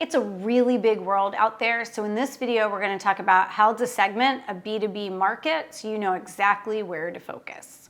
It's a really big world out there. So in this video, we're going to talk about how to segment a B2B market so you know exactly where to focus.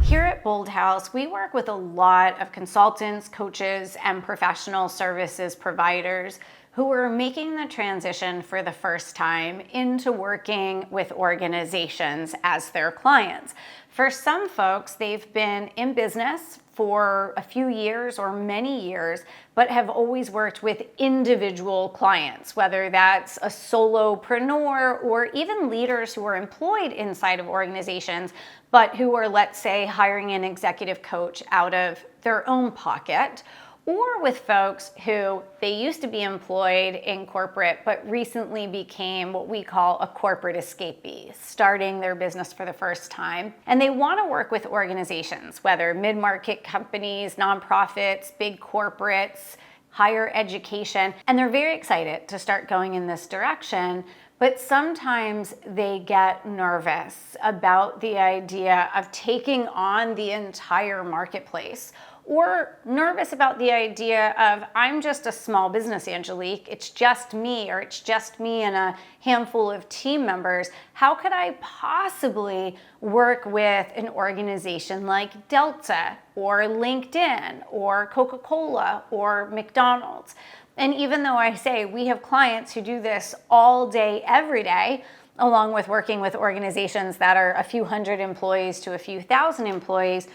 Here at Bold House, we work with a lot of consultants, coaches, and professional services providers who are making the transition for the first time into working with organizations as their clients. For some folks, they've been in business for a few years or many years, but have always worked with individual clients, whether that's a solopreneur or even leaders who are employed inside of organizations, but who are, let's say, hiring an executive coach out of their own pocket, or with folks who they used to be employed in corporate, but recently became what we call a corporate escapee, starting their business for the first time. And they want to work with organizations, whether mid-market companies, nonprofits, big corporates, higher education, and they're very excited to start going in this direction. But sometimes they get nervous about the idea of taking on the entire marketplace, or nervous about the idea of, I'm just a small business, Angelique, it's just me, or it's just me and a handful of team members. How could I possibly work with an organization like Delta, or LinkedIn, or Coca-Cola, or McDonald's? And even though I say we have clients who do this all day, every day, along with working with organizations that are a few hundred employees to a few thousand employees,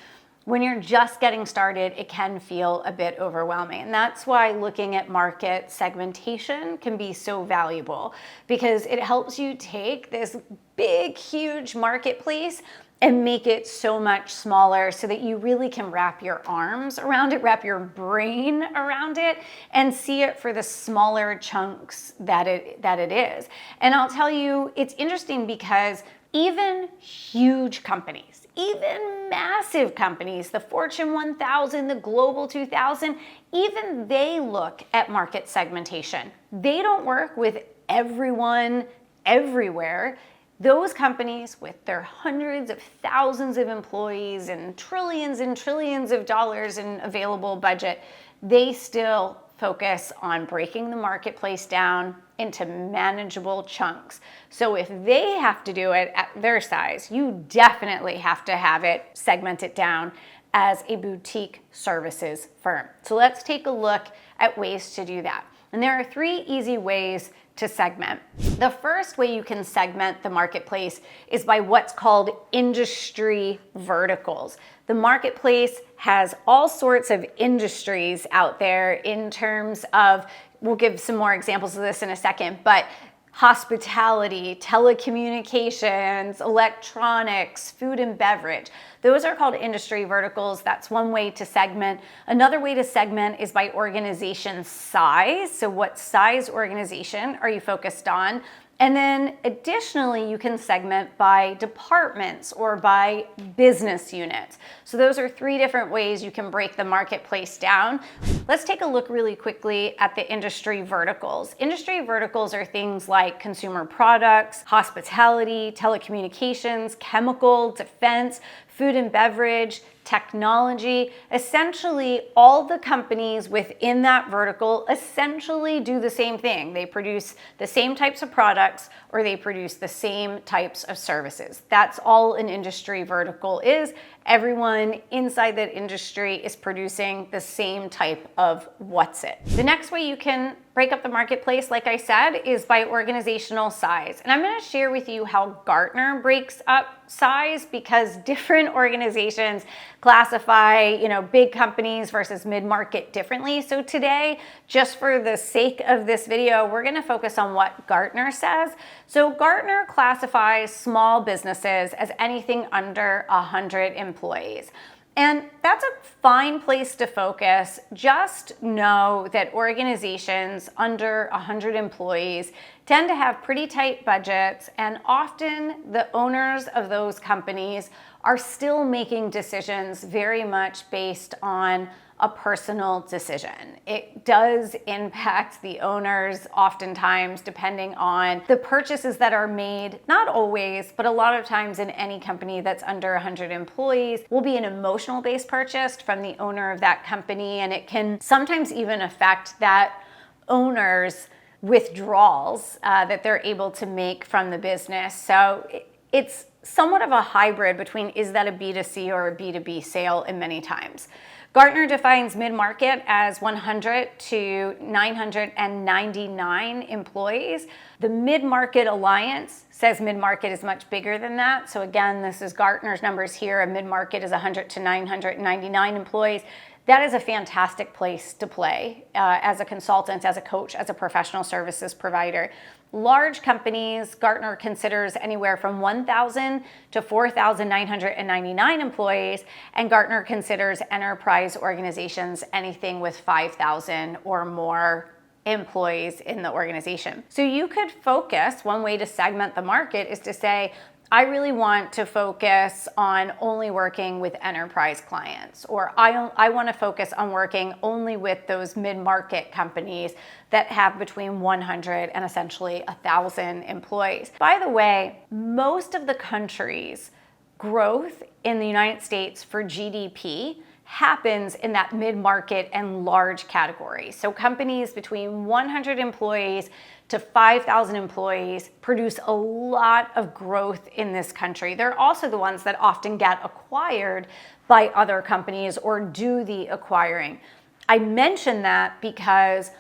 when you're just getting started, it can feel a bit overwhelming. And that's why looking at market segmentation can be so valuable, because it helps you take this big, huge marketplace and make it so much smaller so that you really can wrap your arms around it, wrap your brain around it, and see it for the smaller chunks that it is. And I'll tell you, it's interesting because even huge companies, even massive companies, the Fortune 1000, the Global 2000, even they look at market segmentation. They don't work with everyone everywhere. Those companies with their hundreds of thousands of employees and trillions of dollars in available budget, they still focus on breaking the marketplace down into manageable chunks. So if they have to do it at their size, you definitely have to have it segment it down as a boutique services firm. So let's take a look at ways to do that. And there are 3 easy ways to segment. The first way you can segment the marketplace is by what's called industry verticals. The marketplace has all sorts of industries out there in terms of, we'll give some more examples of this in a second, but hospitality, telecommunications, electronics, food and beverage. Those are called industry verticals. That's one way to segment. Another way to segment is by organization size. So what size organization are you focused on? And then additionally, you can segment by departments or by business units. So those are 3 different ways you can break the marketplace down. Let's take a look really quickly at the industry verticals. Industry verticals are things like consumer products, hospitality, telecommunications, chemical, defense, food and beverage, technology. Essentially, all the companies within that vertical essentially do the same thing. They produce the same types of products, or they produce the same types of services. That's all an industry vertical is. Everyone inside that industry is producing the same type of what's it. The next way you can break up the marketplace, like I said, is by organizational size. And I'm going to share with you how Gartner breaks up size, because different organizations classify, big companies versus mid-market differently. So today, just for the sake of this video, we're going to focus on what Gartner says. So Gartner classifies small businesses as anything under 100 employees. And that's a fine place to focus. Just know that organizations under 100 employees tend to have pretty tight budgets, and often the owners of those companies are still making decisions very much based on a personal decision. It does impact the owners oftentimes, depending on the purchases that are made. Not always, but a lot of times in any company that's under 100 employees will be an emotional based purchase from the owner of that company, and it can sometimes even affect that owner's withdrawals that they're able to make from the business. So it's somewhat of a hybrid between, is that a B2C or a B2B sale in many times. Gartner defines mid-market as 100 to 999 employees. The Mid-Market Alliance says mid-market is much bigger than that. So again, this is Gartner's numbers here. A mid-market is 100 to 999 employees. That is a fantastic place to play as a consultant, as a coach, as a professional services provider. Large companies, Gartner considers anywhere from 1,000 to 4,999 employees, and Gartner considers enterprise organizations anything with 5,000 or more employees in the organization. So you could focus, one way to segment the market is to say, I really want to focus on only working with enterprise clients, or I want to focus on working only with those mid-market companies that have between 100 and essentially 1,000 employees. By the way, most of the country's growth in the United States for GDP happens in that mid-market and large category. So companies between 100 employees to 5,000 employees produce a lot of growth in this country. They're also the ones that often get acquired by other companies or do the acquiring. I mention that because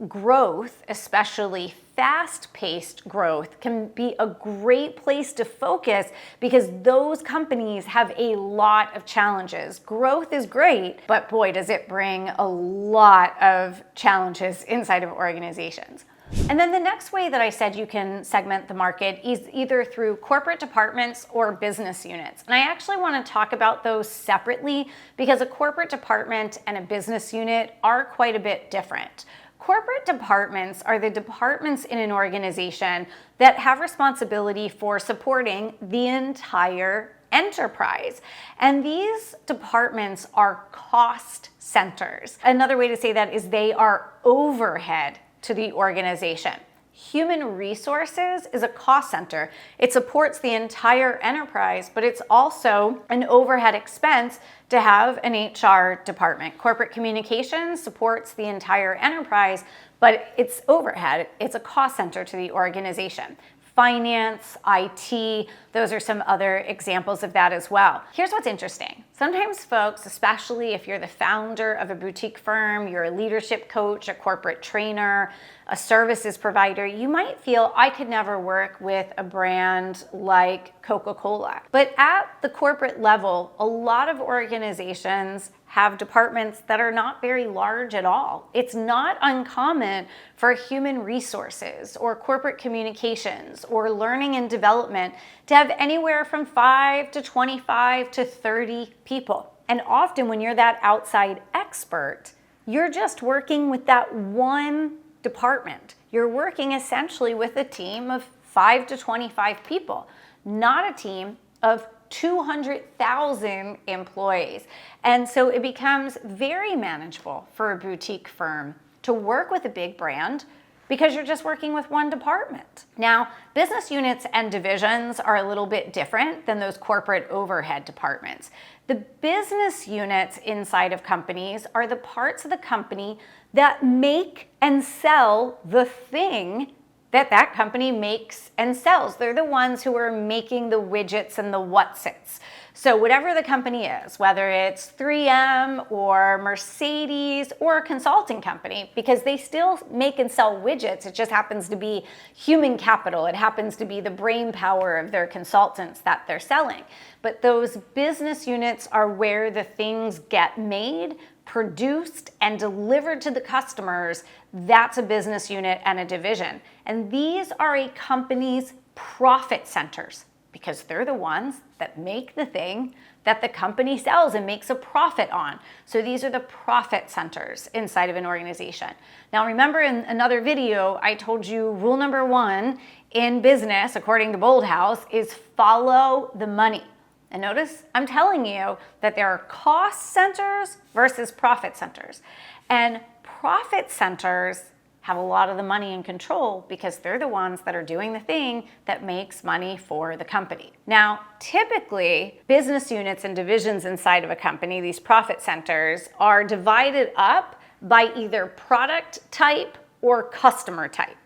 growth, especially fast-paced growth, can be a great place to focus because those companies have a lot of challenges. Growth is great, but boy, does it bring a lot of challenges inside of organizations. And then the next way that I said you can segment the market is either through corporate departments or business units. And I actually want to talk about those separately because a corporate department and a business unit are quite a bit different. Corporate departments are the departments in an organization that have responsibility for supporting the entire enterprise. And these departments are cost centers. Another way to say that is they are overhead to the organization. Human resources is a cost center. It supports the entire enterprise, but it's also an overhead expense to have an HR department. Corporate communications supports the entire enterprise, but it's overhead. It's a cost center to the organization. Finance, IT, those are some other examples of that as well. Here's what's interesting. Sometimes folks, especially if you're the founder of a boutique firm, you're a leadership coach, a corporate trainer, a services provider, you might feel I could never work with a brand like Coca-Cola. But at the corporate level, a lot of organizations have departments that are not very large at all. It's not uncommon for human resources or corporate communications or learning and development to have anywhere from 5 to 25 to 30 people. And often when you're that outside expert, you're just working with that one department. You're working essentially with a team of 5 to 25 people, not a team of 200,000 employees. And so it becomes very manageable for a boutique firm to work with a big brand because you're just working with one department. Now, business units and divisions are a little bit different than those corporate overhead departments. The business units inside of companies are the parts of the company that make and sell the thing that company makes and sells. They're the ones who are making the widgets and the whatsits. So whatever the company is, whether it's 3M or Mercedes or a consulting company, because they still make and sell widgets, it just happens to be human capital. It happens to be the brain power of their consultants that they're selling. But those business units are where the things get made, produced, and delivered to the customers. That's a business unit and a division. And these are a company's profit centers because they're the ones that make the thing that the company sells and makes a profit on. So these are the profit centers inside of an organization. Now remember, in another video, I told you rule number 1 in business, according to Bold House, is follow the money. And notice I'm telling you that there are cost centers versus profit centers. And profit centers have a lot of the money and control because they're the ones that are doing the thing that makes money for the company. Now, typically, business units and divisions inside of a company, these profit centers, are divided up by either product type or customer type.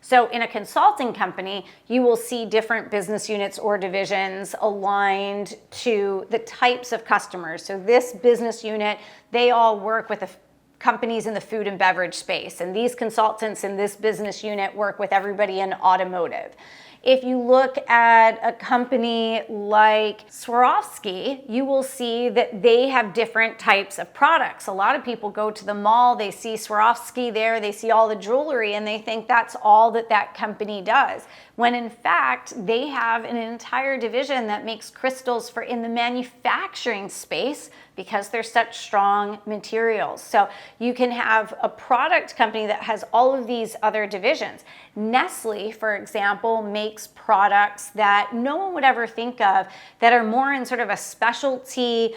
So in a consulting company, you will see different business units or divisions aligned to the types of customers. So this business unit, they all work with companies in the food and beverage space. And these consultants in this business unit work with everybody in automotive. If you look at a company like Swarovski, you will see that they have different types of products. A lot of people go to the mall, they see Swarovski there, they see all the jewelry, and they think that's all that that company does. When in fact, they have an entire division that makes crystals for in the manufacturing space because they're such strong materials. So you can have a product company that has all of these other divisions. Nestle, for example, makes products that no one would ever think of that are more in sort of a specialty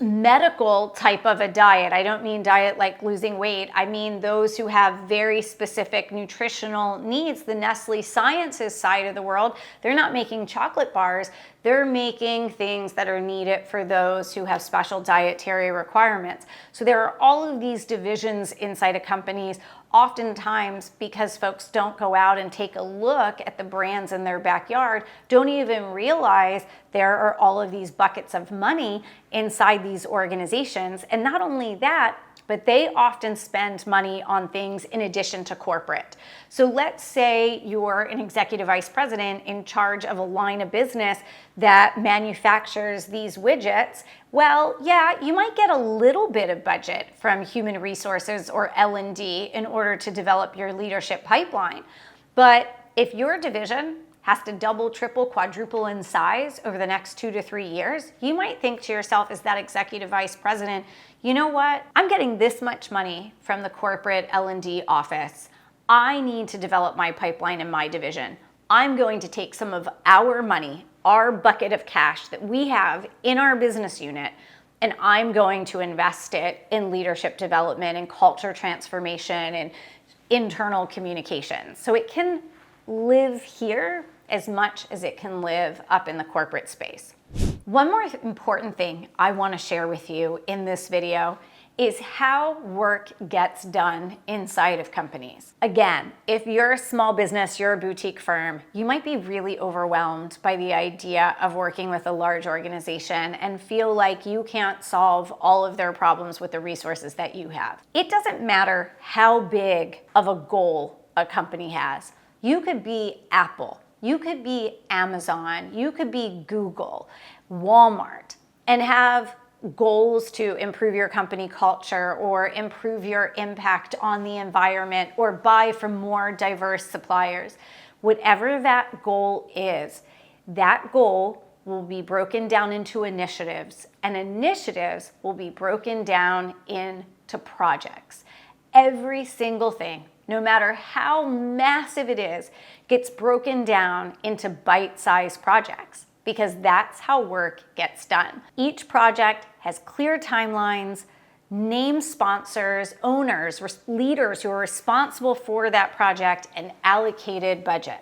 medical type of a diet. I don't mean diet like losing weight. I mean those who have very specific nutritional needs. The Nestle Sciences side of the world, they're not making chocolate bars. They're making things that are needed for those who have special dietary requirements. So there are all of these divisions inside of companies, oftentimes because folks don't go out and take a look at the brands in their backyard, don't even realize there are all of these buckets of money inside these organizations. And not only that, but they often spend money on things in addition to corporate. So let's say you're an executive vice president in charge of a line of business that manufactures these widgets. Well, yeah, you might get a little bit of budget from human resources or L&D in order to develop your leadership pipeline. But if your division has to double, triple, quadruple in size over the next 2 to 3 years, you might think to yourself as that executive vice president, you know what? I'm getting this much money from the corporate L&D office. I need to develop my pipeline in my division. I'm going to take some of our money, our bucket of cash that we have in our business unit, and I'm going to invest it in leadership development and culture transformation and internal communication. So it can live here as much as it can live up in the corporate space. One more important thing I want to share with you in this video is how work gets done inside of companies. Again, if you're a small business, you're a boutique firm, you might be really overwhelmed by the idea of working with a large organization and feel like you can't solve all of their problems with the resources that you have. It doesn't matter how big of a goal a company has. You could be Apple, you could be Amazon, you could be Google, Walmart, and have goals to improve your company culture or improve your impact on the environment or buy from more diverse suppliers. Whatever that goal is, that goal will be broken down into initiatives, and initiatives will be broken down into projects. Every single thing, no matter how massive it is, gets broken down into bite-sized projects because that's how work gets done. Each project has clear timelines, named sponsors, owners, leaders who are responsible for that project, and allocated budget.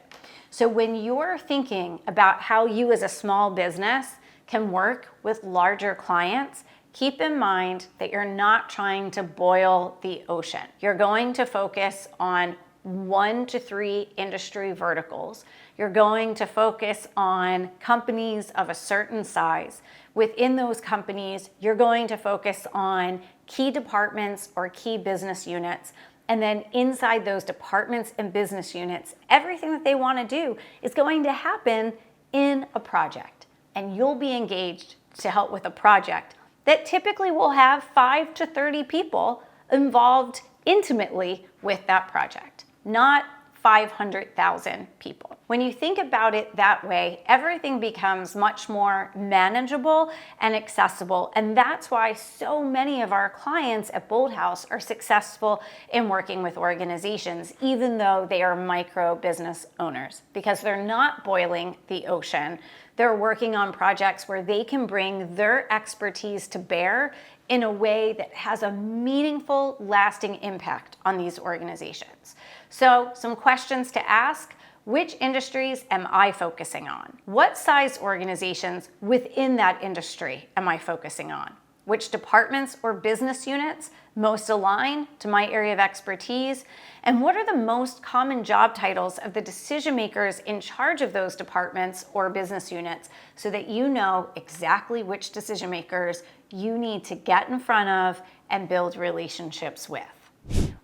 So when you're thinking about how you as a small business can work with larger clients, keep in mind that you're not trying to boil the ocean. You're going to focus on 1 to 3 industry verticals. You're going to focus on companies of a certain size. Within those companies, you're going to focus on key departments or key business units. And then inside those departments and business units, everything that they want to do is going to happen in a project. And you'll be engaged to help with a project that typically will have 5 to 30 people involved intimately with that project. Not 500,000 people. When you think about it that way, everything becomes much more manageable and accessible. And that's why so many of our clients at Bold House are successful in working with organizations, even though they are micro business owners, because they're not boiling the ocean. They're working on projects where they can bring their expertise to bear in a way that has a meaningful, lasting impact on these organizations. So, some questions to ask. Which industries am I focusing on? What size organizations within that industry am I focusing on? Which departments or business units most align to my area of expertise? And what are the most common job titles of the decision makers in charge of those departments or business units, so that you know exactly which decision makers you need to get in front of and build relationships with.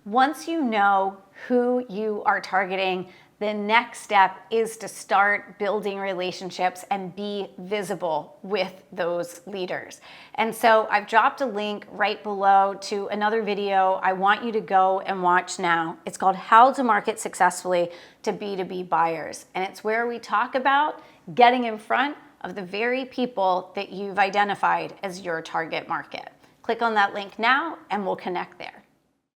Once you know who you are targeting, the next step is to start building relationships and be visible with those leaders. And so I've dropped a link right below to another video I want you to go and watch now. It's called How to Market Successfully to B2B Buyers. And it's where we talk about getting in front of the very people that you've identified as your target market. Click on that link now and we'll connect there.